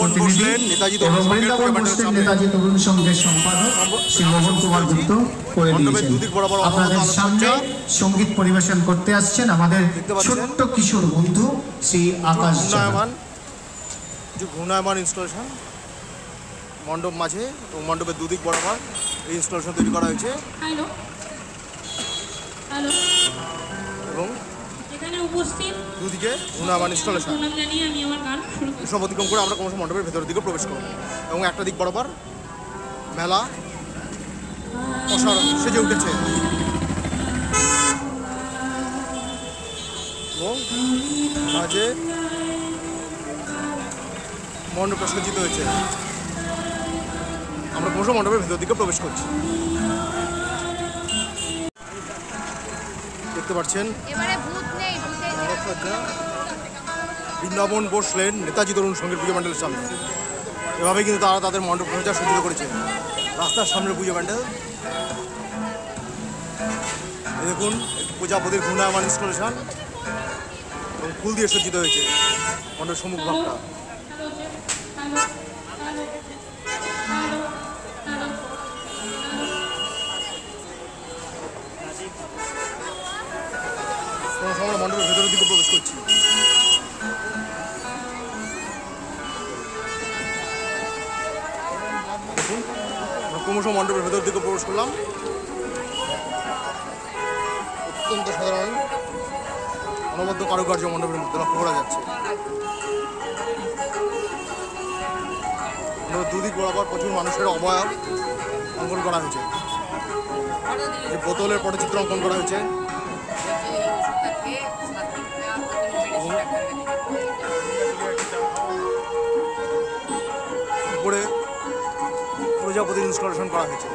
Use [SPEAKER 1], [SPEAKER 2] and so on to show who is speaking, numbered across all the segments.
[SPEAKER 1] প্রতিনিধি এবং বৃন্দাবন বসলেন নেতাজি তরুণ সংঘের সম্পাদক শ্রী মোহন কুমার গুপ্ত করে দিয়েছেন। আপনাদের সামনে সঙ্গীত পরিবেশন করতে আসছেন আমাদের ছোট্ট কিশোর বন্ধু শ্রী আকাশ
[SPEAKER 2] ঘূর্ণায়মান ইনস্টলেশন মণ্ডপ মাঝে এবং মণ্ডপের দুদিক বরাবর এই ইনস্টলেশন তৈরি করা হয়েছে এবং
[SPEAKER 3] এখানে উপস্থিত
[SPEAKER 2] দুদিকে ঘূর্ণায়মান ইনস্টলেশন এসব অতিক্রম করে আমরা ক্রমশ মণ্ডপের ভেতরের দিকে প্রবেশ করব এবং একটা দিক বরাবর মেলা অসাধারণ সেজে উঠেছে এবং মাঝে মণ্ডপটা সজ্জিত হয়েছে। আমরা ক্রমশ মণ্ডপের ভেতর দিকে প্রবেশ করছি। দেখতে পাচ্ছেন বৃন্দাবন বসলেন নেতাজি তরুণ সংঘের পুজো প্যান্ডেলের সামনে। এভাবে কিন্তু তারা তাদের মণ্ডপ প্রচার সজ্জিত করেছে রাস্তার সামনের পুজো প্যান্ডেল। দেখুন প্রজাপতির ঘূর্ণায়মান ইনস্টলেশন এবং ফুল দিয়ে সজ্জিত হয়েছে মণ্ডপের সম্মুখ ভাগটা। আমরা মণ্ডপের ভেতরের দিকে প্রবেশ করছি। দেখুন ক্রমশ মণ্ডপের ভেতরের দিকে প্রবেশ করলাম। অত্যন্ত সাধারণ অনবদ্য কারুকার্য মণ্ডপের মধ্যে লক্ষ্য করা যাচ্ছে। দুদিক বরাবর প্রচুর মানুষের অবয়ব অঙ্কন করা হয়েছে। যে বোতলের পটচিত্র অঙ্কন করা হয়েছে উপরে প্রজাপতির ইনস্টলেশন করা হয়েছে।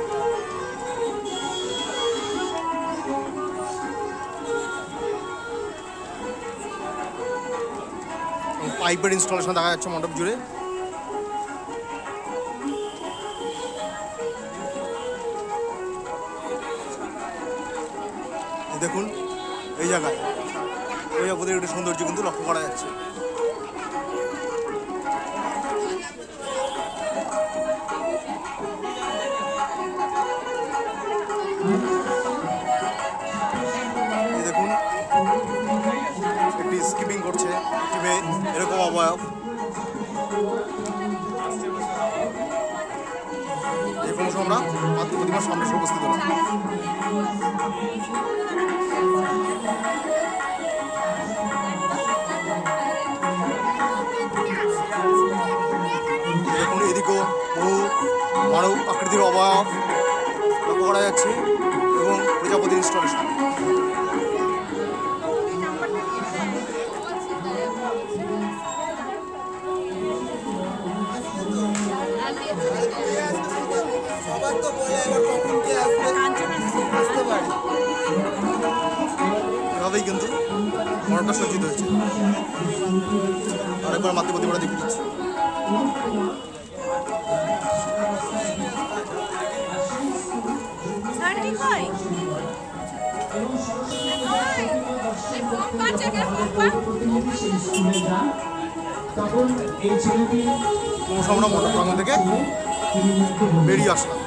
[SPEAKER 2] পাইপের ইনস্টলেশন দেখা যাচ্ছে মণ্ডপ জুড়ে। দেখুন এই জায়গায় প্রজাপতির একটি সৌন্দর্য কিন্তু লক্ষ্য করা যাচ্ছে। দেখুন একটি স্কিপিং করছে একটি মেয়ে, এরকম অবয়ব। এই ক্রমশ আমরা মাতৃ প্রতিমার সামনে এসে উপস্থিত হলাম। দেখুন এদিকেও বহু মানব আকৃতির অবয়ব লক্ষ্য করা যাচ্ছে এবং প্রজাপতির ইনস্টলেশন। এভাবেই কিন্তু মণ্ডপটা সজ্জিত হয়েছে। আরেকবার মাতৃ প্রতিমাটা দেখে দিচ্ছি। আমরা মণ্ডপ প্রাঙ্গণ থেকে বেরিয়ে আসলাম।